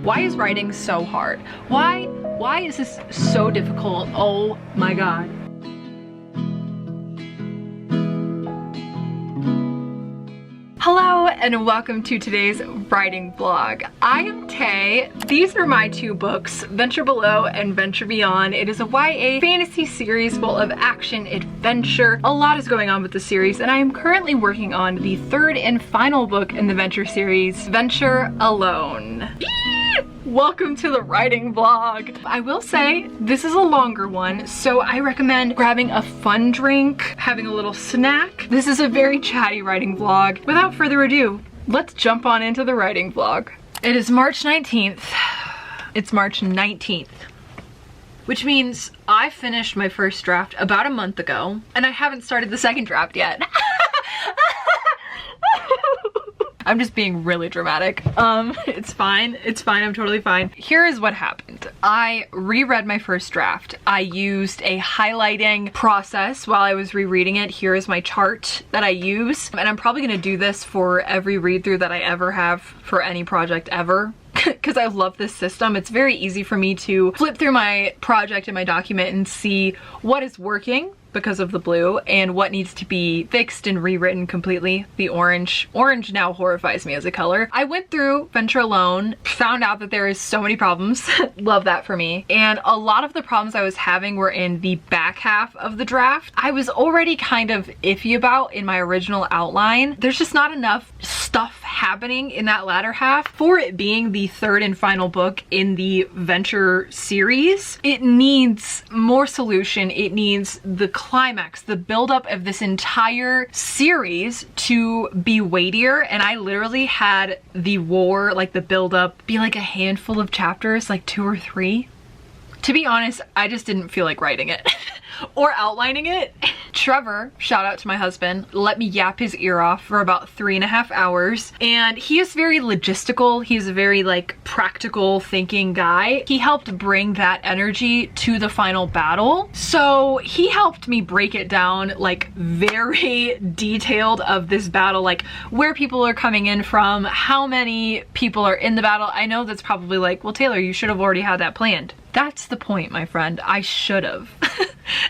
Why is writing so hard? Why is this so difficult? Oh my God. Hello and welcome to today's writing vlog. I am Tay. These are my two books, Venture Below and Venture Beyond. It is a YA fantasy series full of action, adventure. A lot is going on with the series, and I am currently working on the third and final book in the Venture series, Venture Alone. Welcome to the writing vlog. I will say this is a longer one, so I recommend grabbing a fun drink, having a little snack. This is a very chatty writing vlog. Without further ado, let's jump on into the writing vlog. It is March 19th. It's March 19th. Which means I finished my first draft about a month ago, and I haven't started the second draft yet. I'm just being really dramatic. It's fine, I'm totally fine. Here is what happened. I reread my first draft. I used a highlighting process while I was rereading it. Here is my chart that I use. And I'm probably gonna do this for every read through that I ever have for any project ever. Because I love this system. It's very easy for me to flip through my project and my document and see what is working because of the blue and what needs to be fixed and rewritten completely. The orange now horrifies me as a color. I went through Venture Alone, found out that there is so many problems. Love that for me. And a lot of the problems I was having were in the back half of the draft. I was already kind of iffy about in my original outline. There's just not enough stuff happening in that latter half for it being the third and final book in the Venture series. It needs more solution. It needs the climax, the buildup of this entire series to be weightier, and I literally had the war, like the buildup, be like a handful of chapters, like 2 or 3. To be honest, I just didn't feel like writing it or outlining it. Trevor, shout out to my husband, let me yap his ear off for about 3.5 hours. And he is very logistical. He's a very like practical thinking guy. He helped bring that energy to the final battle. So he helped me break it down like very detailed of this battle, like where people are coming in from, how many people are in the battle. I know that's probably like, well, Taylor, you should have already had that planned. That's the point, my friend. I should have.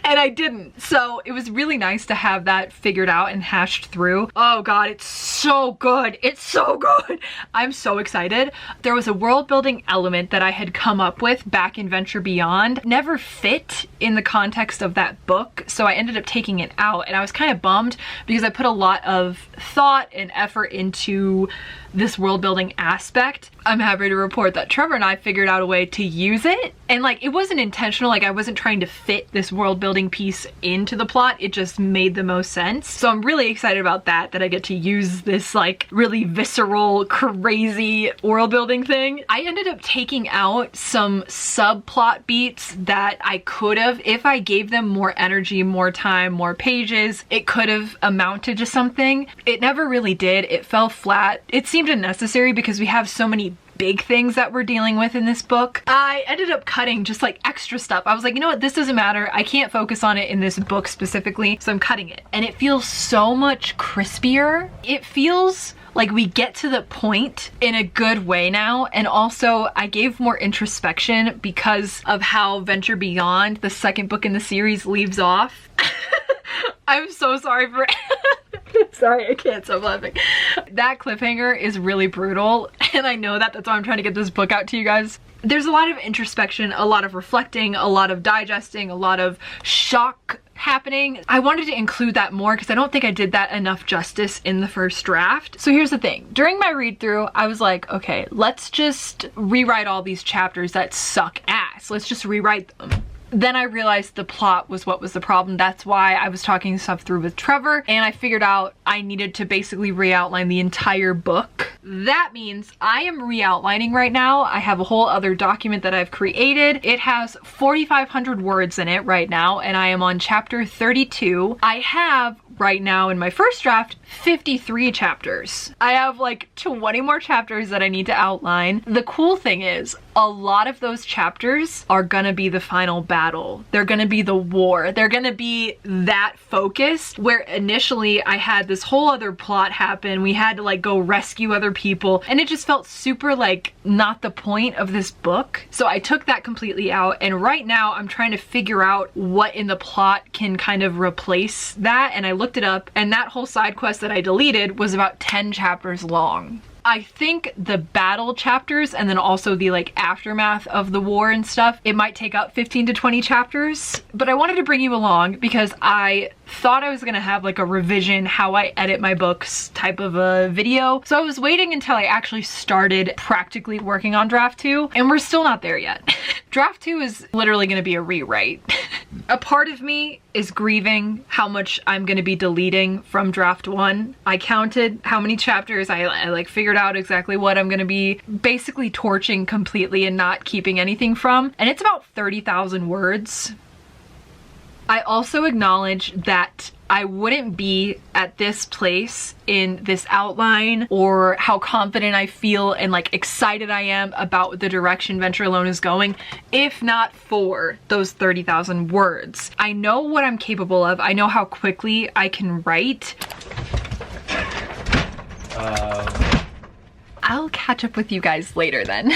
And I didn't. So it was really nice to have that figured out and hashed through. Oh God, it's so good. It's so good. I'm so excited. There was a world building element that I had come up with back in Venture Beyond. Never fit in the context of that book. So I ended up taking it out, and I was kind of bummed because I put a lot of thought and effort into this world building aspect. I'm happy to report that Trevor and I figured out a way to use it. And like, it wasn't intentional. Like, I wasn't trying to fit this world building piece into the plot. It just made the most sense. So I'm really excited about that I get to use this like really visceral, crazy world building thing. I ended up taking out some subplot beats that I could have, if I gave them more energy, more time, more pages, it could have amounted to something. It never really did. It fell flat. It seemed unnecessary because we have so many big things that we're dealing with in this book. I ended up cutting just like extra stuff. I was like, you know what, this doesn't matter. I can't focus on it in this book specifically, so I'm cutting it. And it feels so much crispier. It feels like we get to the point in a good way now. And also I gave more introspection because of how Venture Beyond, the second book in the series, leaves off. I'm so sorry for sorry, I can't stop laughing. That cliffhanger is really brutal, and I know that. That's why I'm trying to get this book out to you guys. There's a lot of introspection, a lot of reflecting, a lot of digesting, a lot of shock happening. I wanted to include that more because I don't think I did that enough justice in the first draft. So here's the thing. During my read through, I was like, okay, let's just rewrite all these chapters that suck ass. Let's just rewrite them. Then I realized the plot was what was the problem. That's why I was talking stuff through with Trevor, and I figured out I needed to basically re-outline the entire book. That means I am re-outlining right now. I have a whole other document that I've created. It has 4,500 words in it right now, and I am on chapter 32. I have right now in my first draft 53 chapters. I have like 20 more chapters that I need to outline. The cool thing is a lot of those chapters are gonna be the final battle. They're gonna be the war. They're gonna be that focused, where initially I had this whole other plot happen. We had to like go rescue other people, and it just felt super like not the point of this book. So I took that completely out, and right now I'm trying to figure out what in the plot can kind of replace that, and I looked it up, and that whole side quest that I deleted was about 10 chapters long. I think the battle chapters and then also the like aftermath of the war and stuff, it might take up 15 to 20 chapters, but I wanted to bring you along because I thought I was gonna have like a revision, how I edit my books type of a video. So I was waiting until I actually started practically working on draft 2, and we're still not there yet. Draft 2 is literally gonna be a rewrite. A part of me is grieving how much I'm gonna be deleting from draft 1. I counted how many chapters, I like figured out exactly what I'm gonna be basically torching completely and not keeping anything from, and it's about 30,000 words. I also acknowledge that I wouldn't be at this place in this outline or how confident I feel and like excited I am about the direction Venture Alone is going if not for those 30,000 words. I know what I'm capable of. I know how quickly I can write. I'll catch up with you guys later then.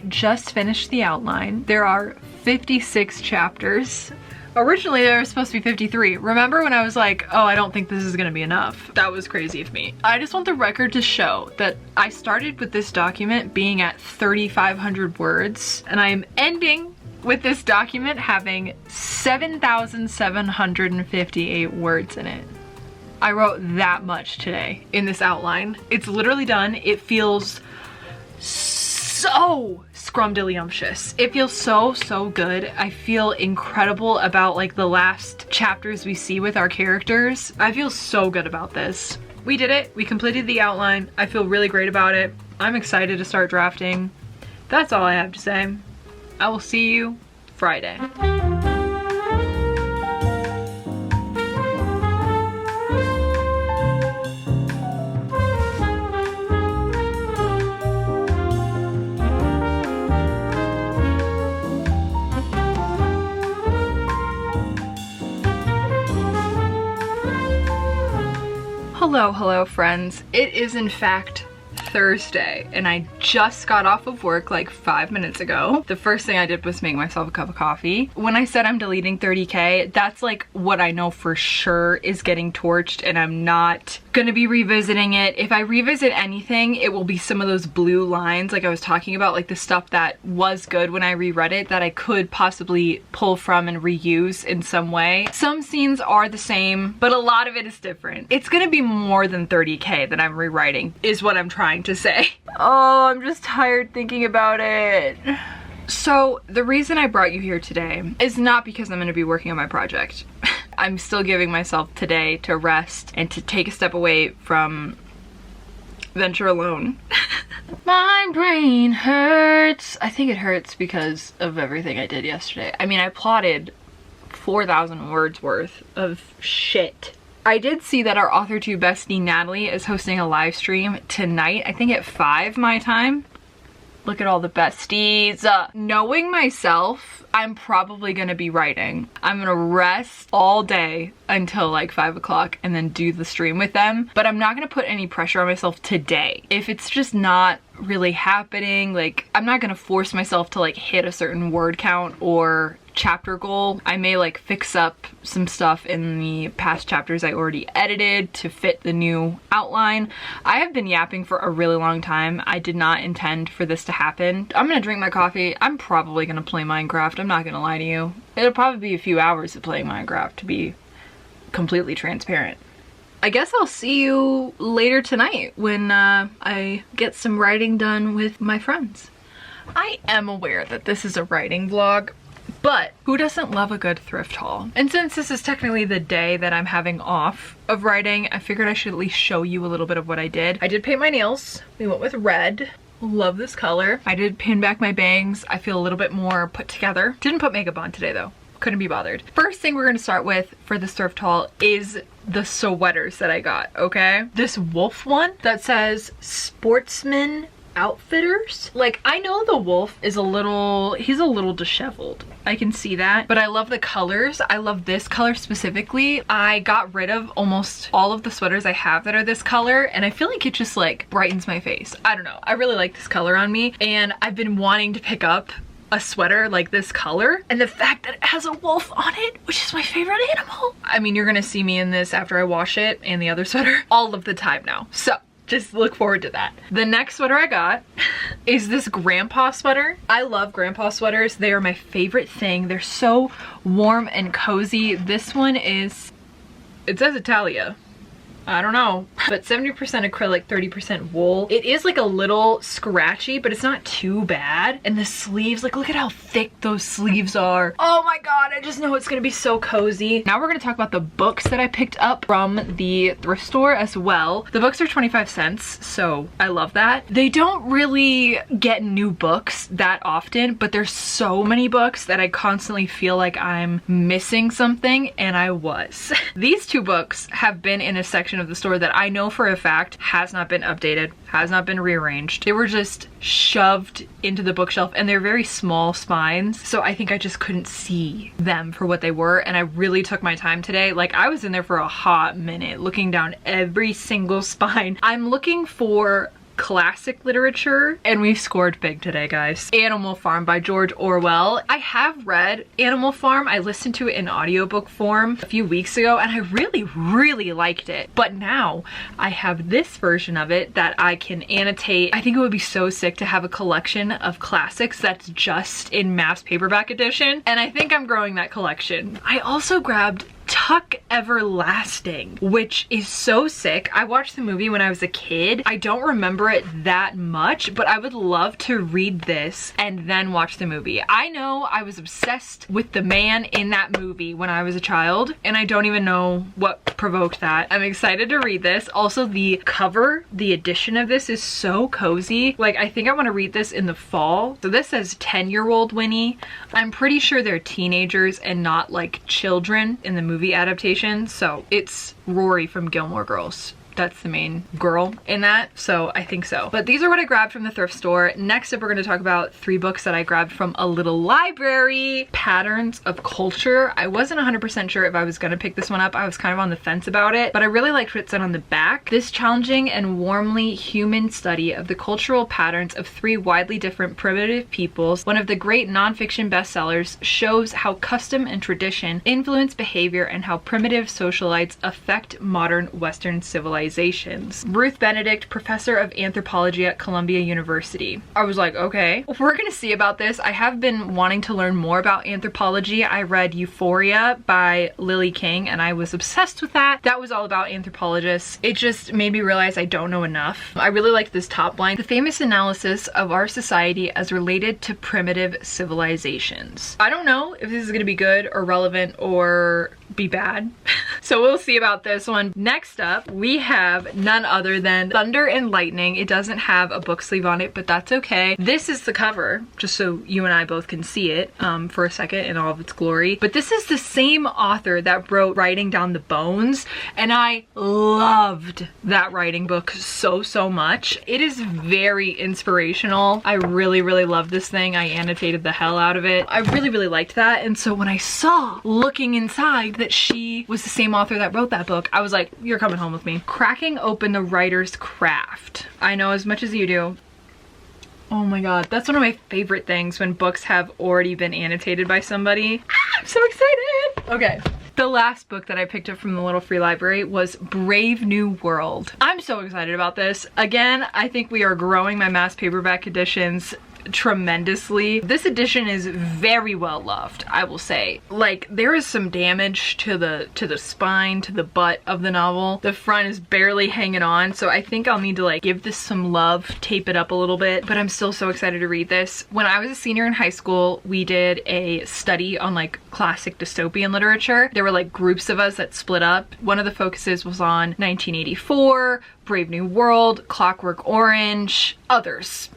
Just finished the outline. There are 56 chapters. Originally there was supposed to be 53. Remember when I was like, oh, I don't think this is gonna be enough? That was crazy of me. I just want the record to show that I started with this document being at 3,500 words, and I am ending with this document having 7,758 words in it. I wrote that much today in this outline. It's literally done. It feels so scrumdiddlyumptious. It feels so good. I feel incredible about like the last chapters we see with our characters. I feel so good about this. We did it. We completed the outline. I feel really great about it. I'm excited to start drafting. That's all I have to say. I will see you Friday. Hello friends. It is in fact Thursday, and I just got off of work like 5 minutes ago. The first thing I did was make myself a cup of coffee. When I said I'm deleting 30K, that's like what I know for sure is getting torched, and I'm not gonna be revisiting it. If I revisit anything, it will be some of those blue lines like I was talking about, like the stuff that was good when I reread it that I could possibly pull from and reuse in some way. Some scenes are the same, but a lot of it is different. It's gonna be more than 30K that I'm rewriting, is what I'm trying to say. Oh, I'm just tired thinking about it. So the reason I brought you here today is not because I'm gonna be working on my project. I'm still giving myself today to rest and to take a step away from Venture Alone. My brain hurts. I think it hurts because of everything I did yesterday. I mean, I plotted 4,000 words worth of shit. I did see that our authortube bestie Natalie is hosting a live stream tonight, I think at 5 my time. Look at all the besties. Knowing myself, I'm probably gonna be writing. I'm gonna rest all day until like 5 o'clock and then do the stream with them. But I'm not gonna put any pressure on myself today. If it's just not really happening, like I'm not gonna force myself to like hit a certain word count or chapter goal. I may like fix up some stuff in the past chapters I already edited to fit the new outline. I have been yapping for a really long time. I did not intend for this to happen. I'm gonna drink my coffee. I'm probably gonna play Minecraft. I'm not gonna lie to you. It'll probably be a few hours of playing Minecraft, to be completely transparent. I guess I'll see you later tonight when I get some writing done with my friends. I am aware that this is a writing vlog, but who doesn't love a good thrift haul? And since this is technically the day that I'm having off of writing, I figured I should at least show you a little bit of what I did. I did paint my nails. We went with red. Love this color. I did pin back my bangs. I feel a little bit more put together. Didn't put makeup on today though. Couldn't be bothered. First thing we're gonna start with for this thrift haul is the sweaters that I got, okay? This wolf one that says Sportsman Outfitters. Like, I know the wolf is he's a little disheveled. I can see that, but I love the colors. I love this color specifically. I got rid of almost all of the sweaters I have that are this color, and I feel like it just like brightens my face. I don't know. I really like this color on me, and I've been wanting to pick up a sweater like this color, and the fact that it has a wolf on it, which is my favorite animal. I mean, you're gonna see me in this after I wash it and the other sweater all of the time now. So just look forward to that. The next sweater I got is this grandpa sweater. I love grandpa sweaters. They are my favorite thing. They're so warm and cozy. This one is, it says Italia. I don't know, but 70% acrylic, 30% wool. It is like a little scratchy, but it's not too bad. And the sleeves, like look at how thick those sleeves are. Oh my God, I just know it's gonna be so cozy. Now we're gonna talk about the books that I picked up from the thrift store as well. The books are 25 cents, so I love that. They don't really get new books that often, but there's so many books that I constantly feel like I'm missing something, and I was. These two books have been in a section of the store that I know for a fact has not been updated, has not been rearranged. They were just shoved into the bookshelf, and they're very small spines, so I think I just couldn't see them for what they were, and I really took my time today. Like, I was in there for a hot minute looking down every single spine. I'm looking for classic literature, and we've scored big today, guys. Animal Farm by George Orwell. I have read Animal Farm. I listened to it in audiobook form a few weeks ago, and I really liked it. But now I have this version of it that I can annotate. I think it would be so sick to have a collection of classics that's just in mass paperback edition, and I think I'm growing that collection. I also grabbed Tuck Everlasting, which is so sick. I watched the movie when I was a kid. I don't remember it that much, but I would love to read this and then watch the movie. I know I was obsessed with the man in that movie when I was a child, and I don't even know what provoked that. I'm excited to read this. Also, the cover, the edition of this is so cozy. Like, I think I want to read this in the fall. So this says 10-year-old Winnie. I'm pretty sure they're teenagers and not like children in the movie adaptation, so it's Rory from Gilmore Girls. That's the main girl in that, so I think so. But these are what I grabbed from the thrift store. Next up, we're going to talk about 3 books that I grabbed from a little library. Patterns of Culture. I wasn't 100% sure if I was going to pick this one up. I was kind of on the fence about it, but I really liked what it said on the back. This challenging and warmly human study of the cultural patterns of 3 widely different primitive peoples, one of the great nonfiction bestsellers, shows how custom and tradition influence behavior and how primitive socialites affect modern Western civilization. Ruth Benedict, professor of anthropology at Columbia University. I was like, okay, we're gonna see about this. I have been wanting to learn more about anthropology. I read Euphoria by Lily King, and I was obsessed with that. That was all about anthropologists. It just made me realize I don't know enough. I really liked this top line. The famous analysis of our society as related to primitive civilizations. I don't know if this is gonna be good or relevant or be bad. So we'll see about this one. Next up, we have none other than Thunder and Lightning. It doesn't have a book sleeve on it, but that's okay. This is the cover, just so you and I both can see it for a second in all of its glory. But this is the same author that wrote Writing Down the Bones, and I loved that writing book so much. It is very inspirational. I really love this thing. I annotated the hell out of it. I really liked that, and so when I saw looking inside that she was the same author that wrote that book, I was like, you're coming home with me. Cracking Open the Writer's Craft. I know as much as you do. Oh my God, that's one of my favorite things when books have already been annotated by somebody. I'm so excited. Okay. The last book that I picked up from the little free library was Brave New World. I'm so excited about this. Again, I think we are growing my mass paperback editions tremendously. This edition is very well loved, I will say. Like, there is some damage to the spine, to the butt of the novel. The front is barely hanging on, so I think I'll need to like give this some love, tape it up a little bit, but I'm still so excited to read this. When I was a senior in high school, we did a study on like classic dystopian literature. There were like groups of us that split up. One of the focuses was on 1984, Brave New World, Clockwork Orange, others.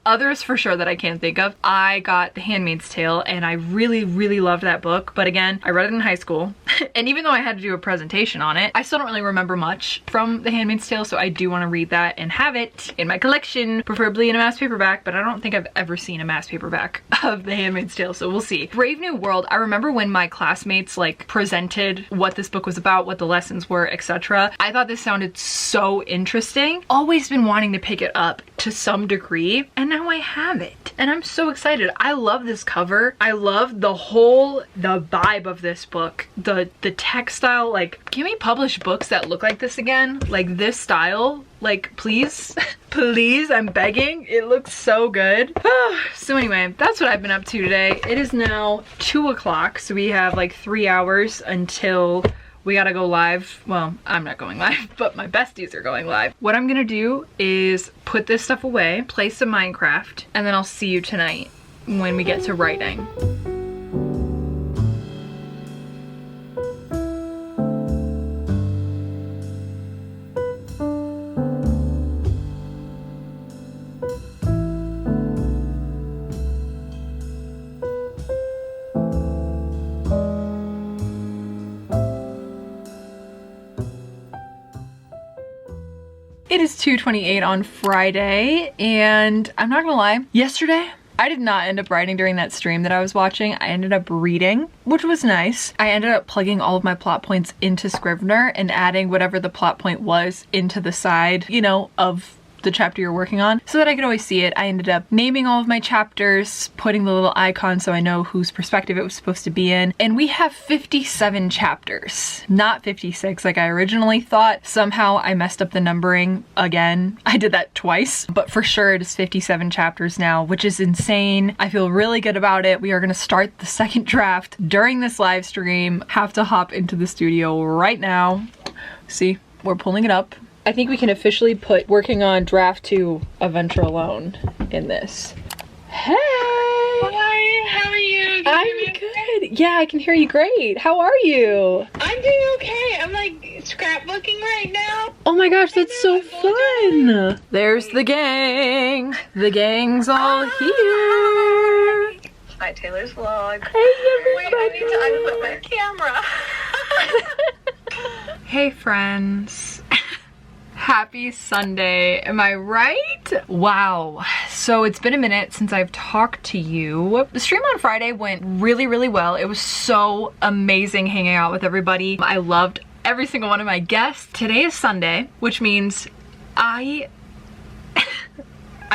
Others for sure that I can't think of. I got The Handmaid's Tale and I really, really loved that book. But again, I read it in high school. And even though I had to do a presentation on it, I still don't really remember much from The Handmaid's Tale. So I do want to read that and have it in my collection, preferably in a mass paperback. But I don't think I've ever seen a mass paperback of The Handmaid's Tale. So we'll see. Brave New World, I remember when my classmates like presented what this book was about, what the lessons were, etc. I thought this sounded so interesting. Always been wanting to pick it up to some degree, and now I have it and I'm so excited. I love this cover. I love the vibe of this book, the textile. Like, can we publish books that look like this again, like this style? Like, please. Please, I'm begging. It looks so good. So anyway, that's what I've been up to today. It is now 2 o'clock, so we have like 3 hours until we gotta go live. Well, I'm not going live, but my besties are going live. What I'm gonna do is put this stuff away, play some Minecraft, and then I'll see you tonight when we get to writing. It is 2:28 on Friday, and I'm not gonna lie, yesterday I did not end up writing during that stream that I was watching. I ended up reading, which was nice. I ended up plugging all of my plot points into Scrivener and adding whatever the plot point was into the side, you know, of the chapter you're working on, so that I could always see it. I ended up naming all of my chapters, putting the little icon so I know whose perspective it was supposed to be in, and we have 57 chapters, not 56 like I originally thought. Somehow I messed up the numbering again. I did that twice, but for sure it is 57 chapters now, which is insane. I feel really good about it. We are gonna start the second draft during this live stream. Have to hop into the studio right now. See, we're pulling it up. I think we can officially put working on draft 2 of Venture Alone in this. Hey! Hi, how are you? I'm good. Yeah, I can hear you great. How are you? I'm doing okay. I'm like scrapbooking right now. Oh my gosh, that's so fun. There's the gang. The gang's all here. Hi, Taylor's vlog. Hey, Wait, I need to unput my camera. Hey friends. Happy Sunday, am I right? Wow, so it's been a minute since I've talked to you. The stream on Friday went really, really well. It was so amazing hanging out with everybody. I loved every single one of my guests. Today is Sunday, which means I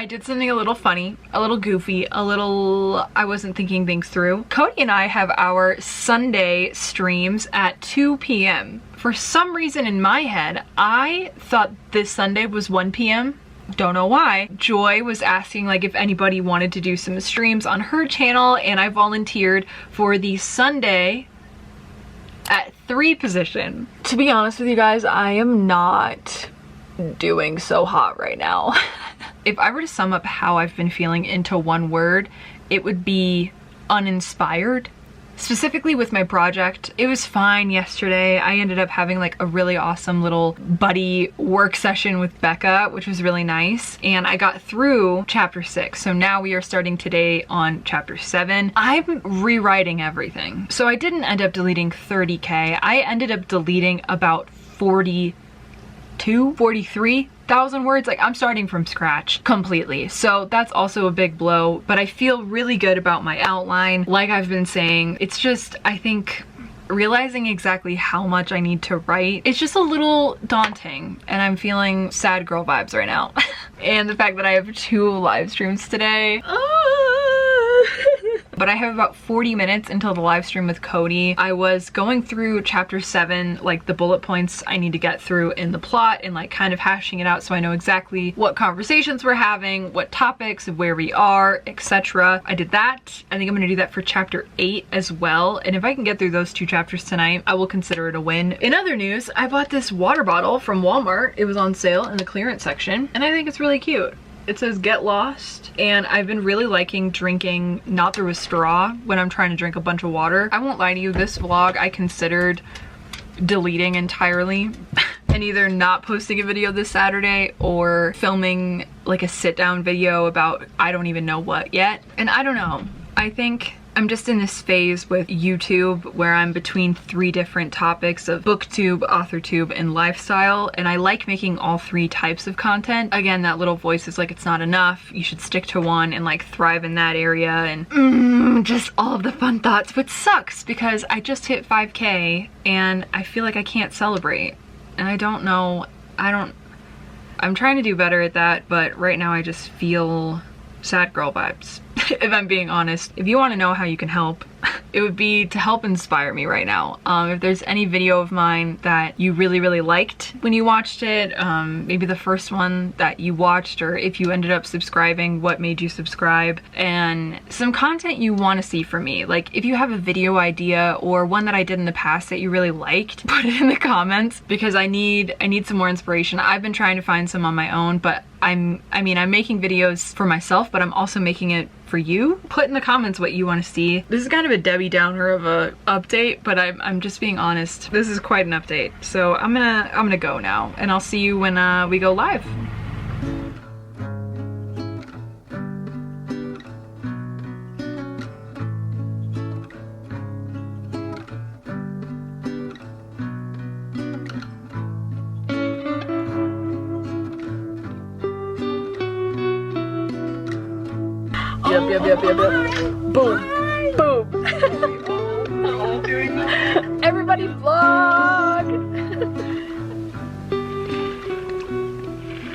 did something a little funny, a little goofy, I wasn't thinking things through. Cody and I have our Sunday streams at 2 p.m. For some reason in my head, I thought this Sunday was 1 p.m. Don't know why. Joy was asking like if anybody wanted to do some streams on her channel, and I volunteered for the Sunday at 3 position. To be honest with you guys, I am not doing so hot right now. If I were to sum up how I've been feeling into one word, it would be uninspired. Specifically with my project, it was fine yesterday. I ended up having like a really awesome little buddy work session with Becca, which was really nice. And I got through chapter 6. So now we are starting today on chapter 7. I'm rewriting everything. So I didn't end up deleting 30K. I ended up deleting about 43,000 words. Like, I'm starting from scratch completely. So that's also a big blow, but I feel really good about my outline. Like I've been saying, it's just, I think realizing exactly how much I need to write, it's just a little daunting, and I'm feeling sad girl vibes right now. And the fact that I have 2 live streams today. but I have about 40 minutes until the live stream with Cody. I was going through chapter 7, like the bullet points I need to get through in the plot and like kind of hashing it out so I know exactly what conversations we're having, what topics, where we are, etc. I did that. I think I'm gonna do that for chapter 8 as well. And if I can get through those 2 chapters tonight, I will consider it a win. In other news, I bought this water bottle from Walmart. It was on sale in the clearance section, and I think it's really cute. It says get lost, and I've been really liking drinking not through a straw when I'm trying to drink a bunch of water. I won't lie to you, this vlog I considered deleting entirely and either not posting a video this Saturday or filming like a sit down video about I don't even know what yet. And I don't know, I think I'm just in this phase with YouTube where I'm between 3 different topics of booktube, authortube, and lifestyle, and I like making all 3 types of content. Again, that little voice is like, it's not enough, you should stick to one and like thrive in that area, and just all of the fun thoughts, which sucks because I just hit 5K and I feel like I can't celebrate, and I don't know, I'm trying to do better at that, but right now I just feel sad girl vibes. If I'm being honest. If you want to know how you can help, it would be to help inspire me right now. If there's any video of mine that you really liked when you watched it, maybe the first one that you watched, or if you ended up subscribing, what made you subscribe, and some content you want to see from me. Like if you have a video idea or one that I did in the past that you really liked, put it in the comments because I need some more inspiration. I've been trying to find some on my own, but I'm making videos for myself, but I'm also making it for you. Put in the comments what you want to see. This is kind of a Debbie Downer of a update, but I'm just being honest. This is quite an update. So I'm gonna go now, and I'll see you when we go live. Yep. Boom. Boom. Everybody vlog!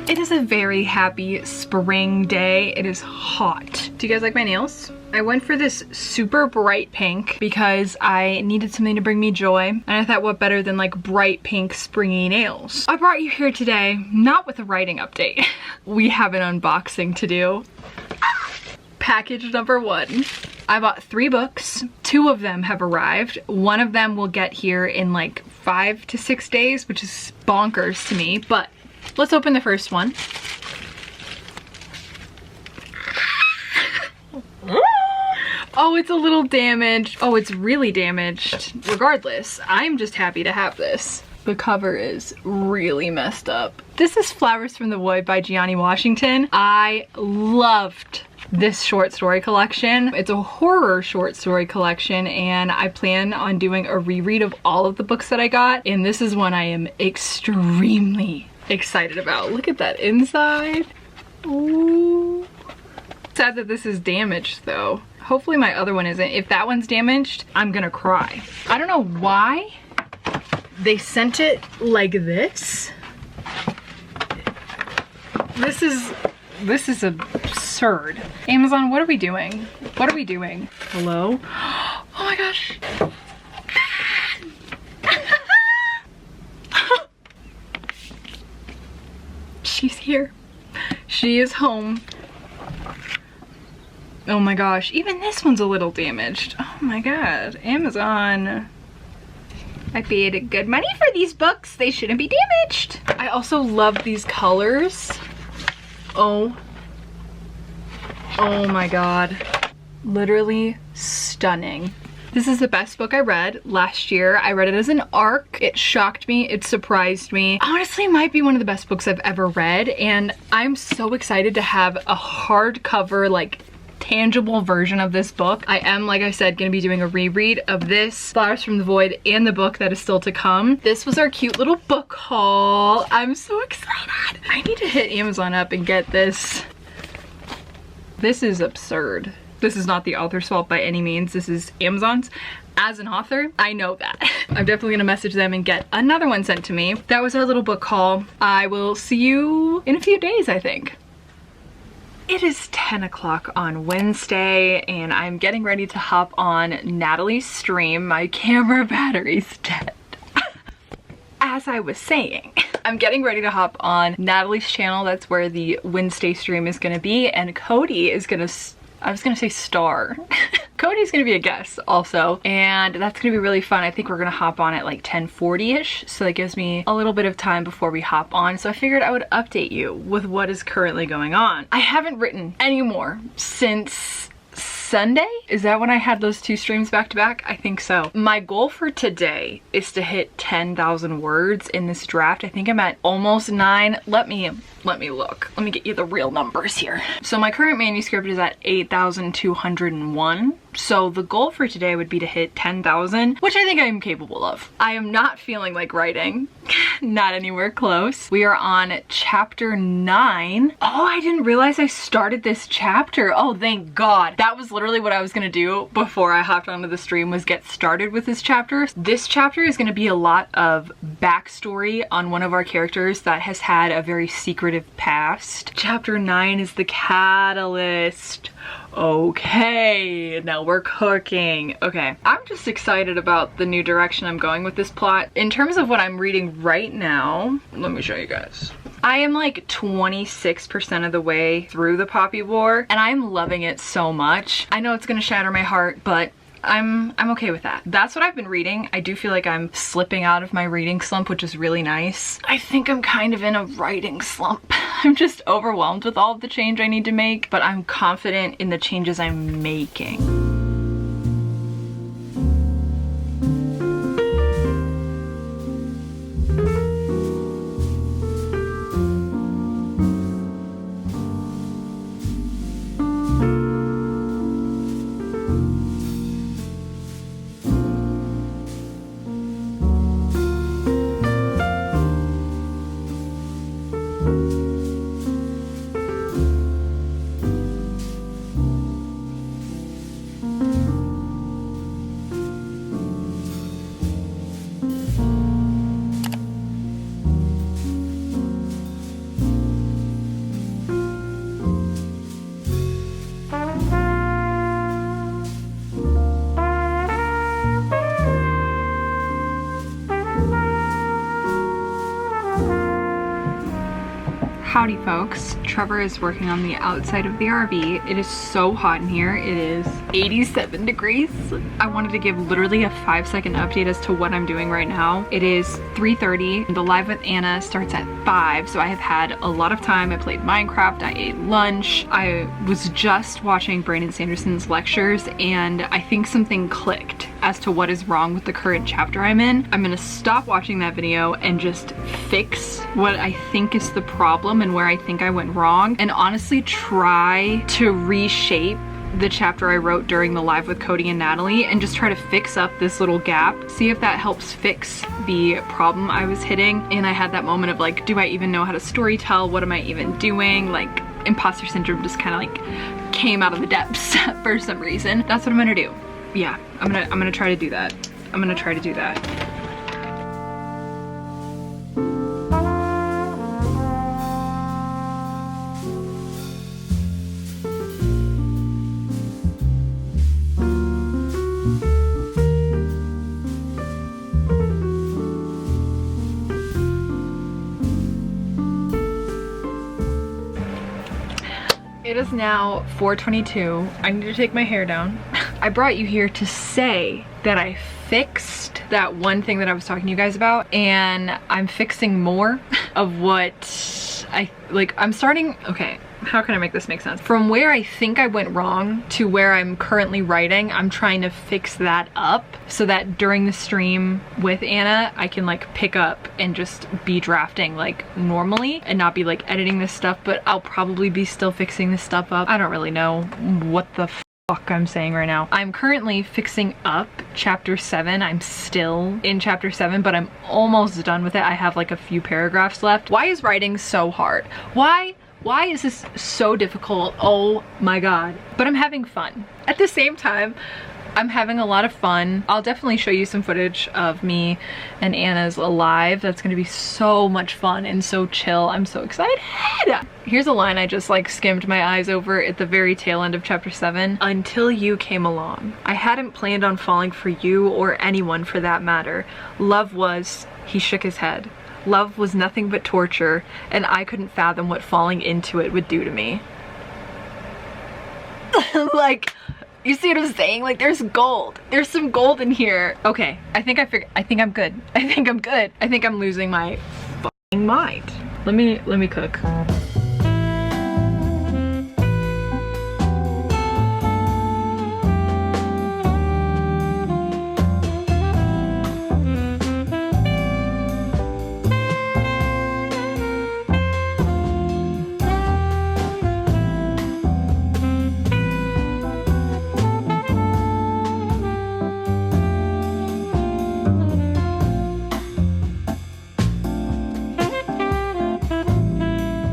It is a very happy spring day. It is hot. Do you guys like my nails? I went for this super bright pink because I needed something to bring me joy, and I thought what better than like bright pink springy nails. I brought you here today not with a writing update. We have an unboxing to do. Package number 1. I bought 3 books. 2 of them have arrived. 1 of them will get here in like 5 to 6 days, which is bonkers to me, but let's open the first one. Oh, it's a little damaged. Oh, it's really damaged. Regardless, I'm just happy to have this. The cover is really messed up. This is Flowers from the Wood by Gianni Washington. I loved this short story collection. It's a horror short story collection, and I plan on doing a reread of all of the books that I got, and this is one I am extremely excited about. Look at that inside. Ooh. Sad that this is damaged though. Hopefully my other one isn't. If that one's damaged, I'm gonna cry. I don't know why they sent it like this. This is absurd. Amazon, what are we doing? What are we doing? Hello? Oh my gosh. She's here. She is home. Oh my gosh, even this one's a little damaged. Oh my god, Amazon. I paid good money for these books. They shouldn't be damaged. I also love these colors. Oh my god. Literally stunning. This is the best book I read last year. I read it as an ARC. It shocked me, it surprised me. Honestly, it might be one of the best books I've ever read, and I'm so excited to have a hardcover, like, tangible version of this book. I am, like I said, gonna be doing a reread of this, Flowers from the Void, and the book that is still to come. This was our cute little book haul. I'm so excited. I need to hit Amazon up and get this. This is absurd. This is not the author's fault by any means. This is Amazon's. As an author, I know that. I'm definitely gonna message them and get another one sent to me. That was our little book haul. I will see you in a few days, I think. It is 10 o'clock on Wednesday and I'm getting ready to hop on Natalie's stream. My camera battery's dead. As I was saying, I'm getting ready to hop on Natalie's channel. That's where the Wednesday stream is gonna be, and Cody is gonna, I was gonna say star. Cody's gonna be a guest also, and that's gonna be really fun. I think we're gonna hop on at like 10:40ish, so that gives me a little bit of time before we hop on. So I figured I would update you with what is currently going on. I haven't written anymore since Sunday? Is that when I had those two streams back to back? I think so. My goal for today is to hit 10,000 words in this draft. I think I'm at almost 9. Let me look. Let me get you the real numbers here. So my current manuscript is at 8,201. So the goal for today would be to hit 10,000, which I think I am capable of. I am not feeling like writing. Not anywhere close. We are on chapter 9. Oh, I didn't realize I started this chapter. Oh, thank God. That was literally what I was gonna do before I hopped onto the stream, was get started with this chapter. This chapter is gonna be a lot of backstory on one of our characters that has had a very secretive past. Chapter 9 is the catalyst. Okay, now we're cooking. Okay, I'm just excited about the new direction I'm going with this plot. In terms of what I'm reading right now, let me show you guys. I am like 26% of the way through the Poppy War, and I'm loving it so much. I know it's gonna shatter my heart, but I'm okay with that. That's what I've been reading. I do feel like I'm slipping out of my reading slump, which is really nice. I think I'm kind of in a writing slump. I'm just overwhelmed with all of the change I need to make, but I'm confident in the changes I'm making. Howdy folks, Trevor is working on the outside of the RV. It is so hot in here. It is 87 degrees. I wanted to give literally a 5-second update as to what I'm doing right now. It is 3:30. The live with Anna starts at 5, so I have had a lot of time. I played Minecraft, I ate lunch. I was just watching Brandon Sanderson's lectures, and I think something clicked as to what is wrong with the current chapter I'm in. I'm gonna stop watching that video and just fix what I think is the problem and where I think I went wrong, and honestly try to reshape the chapter I wrote during the live with Cody and Natalie and just try to fix up this little gap, see if that helps fix the problem I was hitting. And I had that moment of like, do I even know how to storytell? What am I even doing? Like, imposter syndrome just kind of like came out of the depths for some reason. That's what I'm gonna do. Yeah, I'm gonna try to do that. I'm gonna try to do that. It is now 4:22. I need to take my hair down. I brought you here to say that I fixed that one thing that I was talking to you guys about, and I'm fixing more of what I'm starting, okay, how can I make this make sense? From where I think I went wrong to where I'm currently writing, I'm trying to fix that up so that during the stream with Anna, I can like pick up and just be drafting like normally and not be like editing this stuff, but I'll probably be still fixing this stuff up. I don't really know what the fuck I'm saying right now. I'm currently fixing up chapter 7. I'm still in chapter 7, but I'm almost done with it. I have like a few paragraphs left. Why is writing so hard? Why is this so difficult? Oh my God. But I'm having fun. At the same time, I'm having a lot of fun. I'll definitely show you some footage of me and Anna's live. That's gonna be so much fun and so chill. I'm so excited. Here's a line I just like skimmed my eyes over at the very tail end of chapter 7. Until you came along. I hadn't planned on falling for you or anyone for that matter. Love was, he shook his head. Love was nothing but torture, and I couldn't fathom what falling into it would do to me. Like, you see what I'm saying? Like, there's gold. There's some gold in here. Okay, I think I'm good. I think I'm good. I think I'm losing my fucking mind. Let me cook.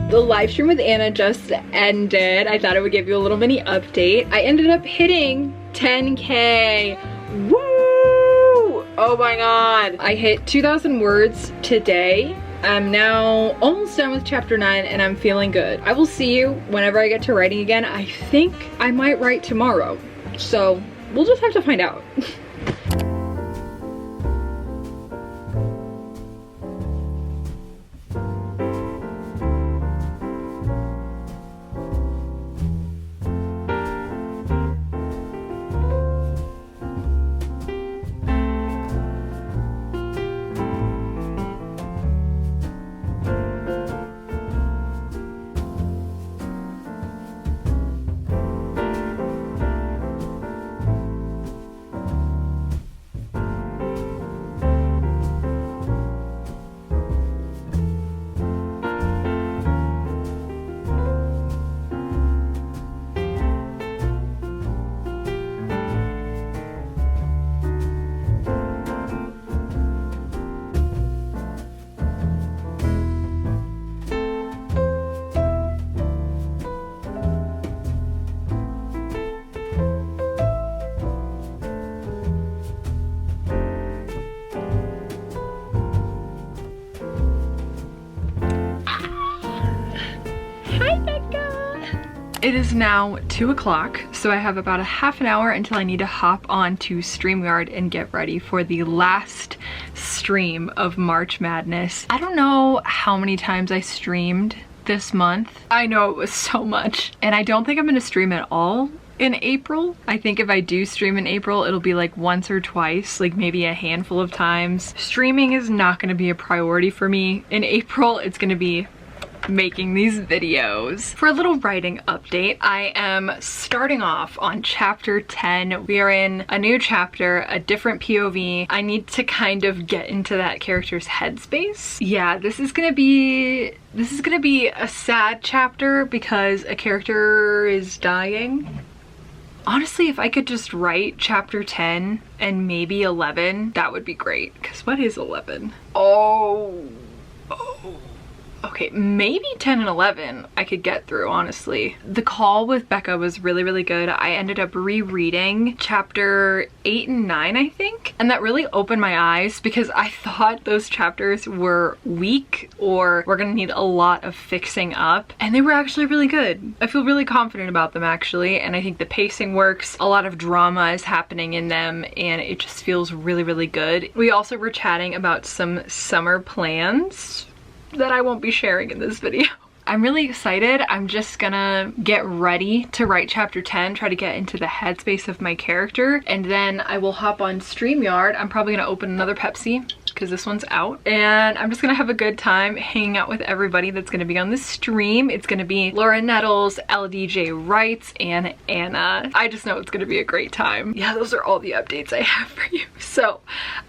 The live stream with Anna just ended. I thought I would give you a little mini update. I ended up hitting 10K. Woo! Oh my god. I hit 2,000 words today. I'm now almost done with chapter 9 and I'm feeling good. I will see you whenever I get to writing again. I think I might write tomorrow. So we'll just have to find out. It is now 2 o'clock, so I have about a half an hour until I need to hop on to StreamYard and get ready for the last stream of March Madness. I don't know how many times I streamed this month. I know it was so much, and I don't think I'm gonna stream at all in April. I think if I do stream in April, it'll be like once or twice, like maybe a handful of times. Streaming is not gonna be a priority for me. In April, it's gonna be making these videos. For a little writing update, I am starting off on chapter 10. We are in a new chapter, a different POV. I need to kind of get into that character's headspace. Yeah, this is gonna be a sad chapter because a character is dying. Honestly, if I could just write chapter 10 and maybe 11, that would be great. Because what is 11? Oh. Okay, maybe 10 and 11 I could get through, honestly. The call with Becca was really, really good. I ended up rereading chapter 8 and 9, I think. And that really opened my eyes because I thought those chapters were weak or were gonna need a lot of fixing up. And they were actually really good. I feel really confident about them, actually. And I think the pacing works. A lot of drama is happening in them and it just feels really, really good. We also were chatting about some summer plans that I won't be sharing in this video. I'm really excited. I'm just gonna get ready to write chapter 10, try to get into the headspace of my character, and then I will hop on StreamYard. I'm probably gonna open another Pepsi because this one's out, and I'm just gonna have a good time hanging out with everybody that's gonna be on this stream. It's gonna be Laura Nettles, LDJ Wright, and Anna. I just know it's gonna be a great time. Yeah, those are all the updates I have for you. So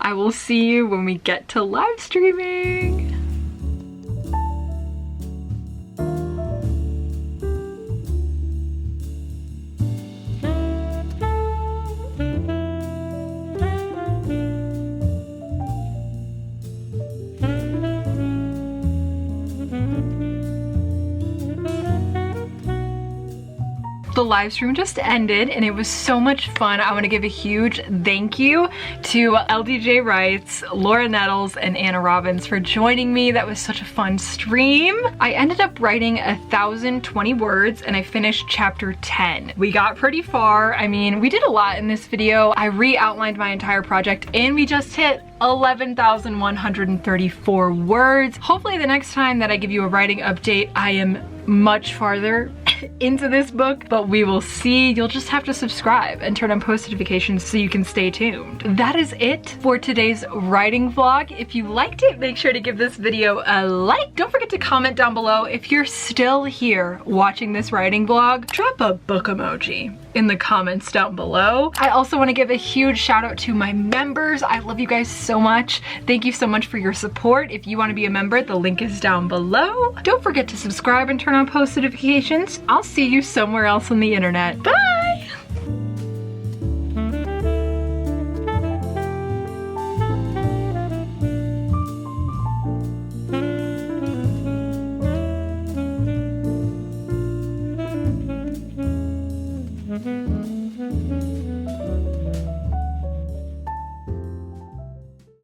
I will see you when we get to live streaming. The live stream just ended and it was so much fun. I want to give a huge thank you to LDJ Wrights, Laura Nettles, and Anna Robbins for joining me. That was such a fun stream. I ended up writing 1,020 words and I finished chapter 10. We got pretty far. I mean, we did a lot in this video. I re-outlined my entire project and we just hit 11,134 words. Hopefully the next time that I give you a writing update, I am much farther into this book, but we will see. You'll just have to subscribe and turn on post notifications so you can stay tuned. That is it for today's writing vlog. If you liked it, make sure to give this video a like. Don't forget to comment down below. If you're still here watching this writing vlog, drop a book emoji in the comments down below. I also want to give a huge shout out to my members. I love you guys so much. Thank you so much for your support. If you want to be a member, the link is down below. Don't forget to subscribe and turn on post notifications. I'll see you somewhere else on the internet. Bye! Mm-hmm.